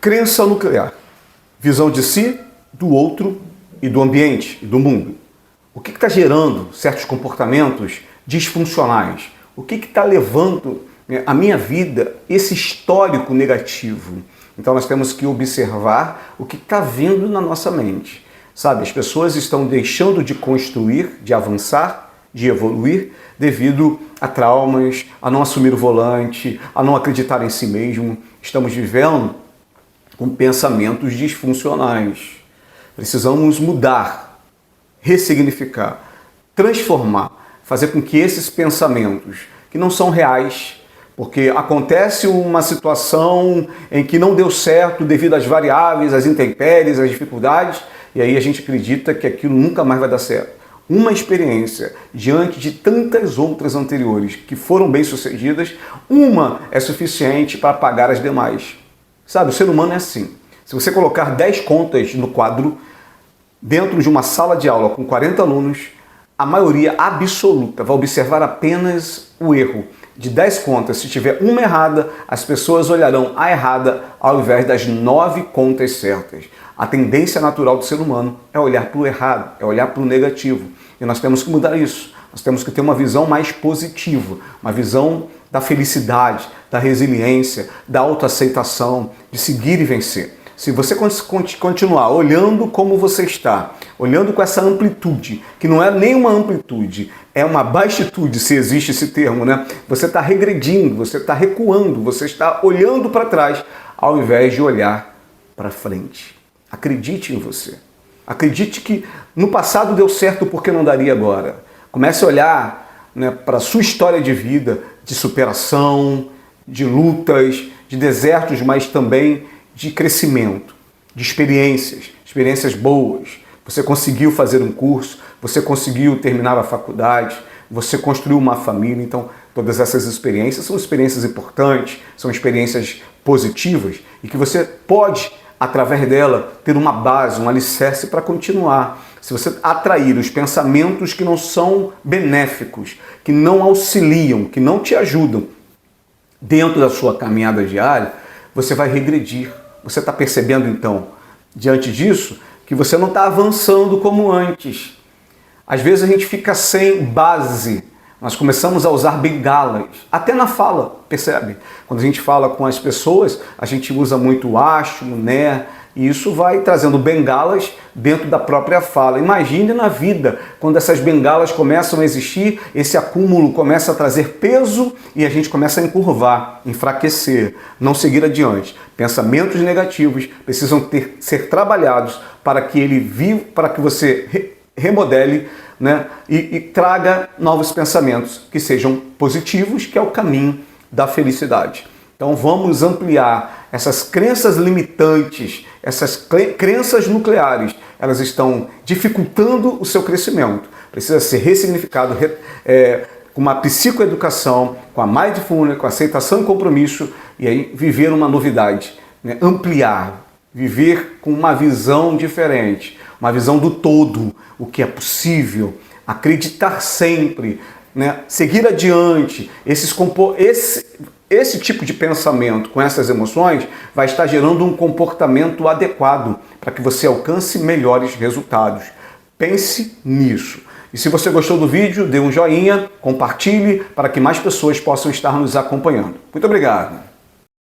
Crença nuclear. Visão de si, do outro e do ambiente, e do mundo. O que está gerando certos comportamentos disfuncionais? O que está levando a minha vida esse histórico negativo? Então nós temos que observar o que está vindo na nossa mente. Sabe, as pessoas estão deixando de construir, de avançar, de evoluir devido a traumas, a não assumir o volante, a não acreditar em si mesmo. Estamos vivendo com pensamentos disfuncionais. Precisamos mudar, ressignificar, transformar, fazer com que esses pensamentos, que não são reais, porque acontece uma situação em que não deu certo devido às variáveis, às intempéries, às dificuldades, e aí a gente acredita que aquilo nunca mais vai dar certo. Uma experiência diante de tantas outras anteriores que foram bem-sucedidas, uma é suficiente para apagar as demais. Sabe, o ser humano é assim. Se você colocar 10 contas no quadro, dentro de uma sala de aula com 40 alunos, a maioria absoluta vai observar apenas o erro. De 10 contas, se tiver uma errada, as pessoas olharão a errada ao invés das 9 contas certas. A tendência natural do ser humano é olhar para o errado, é olhar para o negativo. E nós temos que mudar isso. Nós temos que ter uma visão mais positiva, uma visão da felicidade, da resiliência, da autoaceitação, de seguir e vencer. Se você continuar olhando como você está, olhando com essa amplitude, que não é nem uma amplitude, é uma baixitude, se existe esse termo, né? Você está regredindo, você está recuando, você está olhando para trás, ao invés de olhar para frente. Acredite em você. Acredite que no passado deu certo, porque não daria agora. Comece a olhar, né, para a sua história de vida, de superação, de lutas, de desertos, mas também de crescimento, de experiências boas. Você conseguiu fazer um curso, você conseguiu terminar a faculdade, você construiu uma família. Então, todas essas experiências são experiências importantes, são experiências positivas e que você pode, através dela, ter uma base, um alicerce para continuar. Se você atrair os pensamentos que não são benéficos, que não auxiliam, que não te ajudam dentro da sua caminhada diária, você vai regredir. Você está percebendo, então, diante disso, que você não está avançando como antes. Às vezes a gente fica sem base. Nós começamos a usar bengalas, até na fala, percebe? Quando a gente fala com as pessoas, a gente usa muito acho, né? E isso vai trazendo bengalas dentro da própria fala. Imagine na vida, quando essas bengalas começam a existir, esse acúmulo começa a trazer peso e a gente começa a encurvar, enfraquecer, não seguir adiante. Pensamentos negativos precisam ser trabalhados para que ele viva, para que você remodele, né? E traga novos pensamentos que sejam positivos, que é o caminho da felicidade. Então vamos ampliar essas crenças limitantes, essas crenças nucleares. Elas estão dificultando o seu crescimento. Precisa ser ressignificado com uma psicoeducação, com a mindfulness, com a aceitação e compromisso, e aí viver uma novidade, né? Ampliar, viver com uma visão diferente, uma visão do todo, o que é possível, acreditar sempre, né? Seguir adiante. Esse tipo de pensamento com essas emoções vai estar gerando um comportamento adequado para que você alcance melhores resultados. Pense nisso. E se você gostou do vídeo, dê um joinha, compartilhe para que mais pessoas possam estar nos acompanhando. Muito obrigado.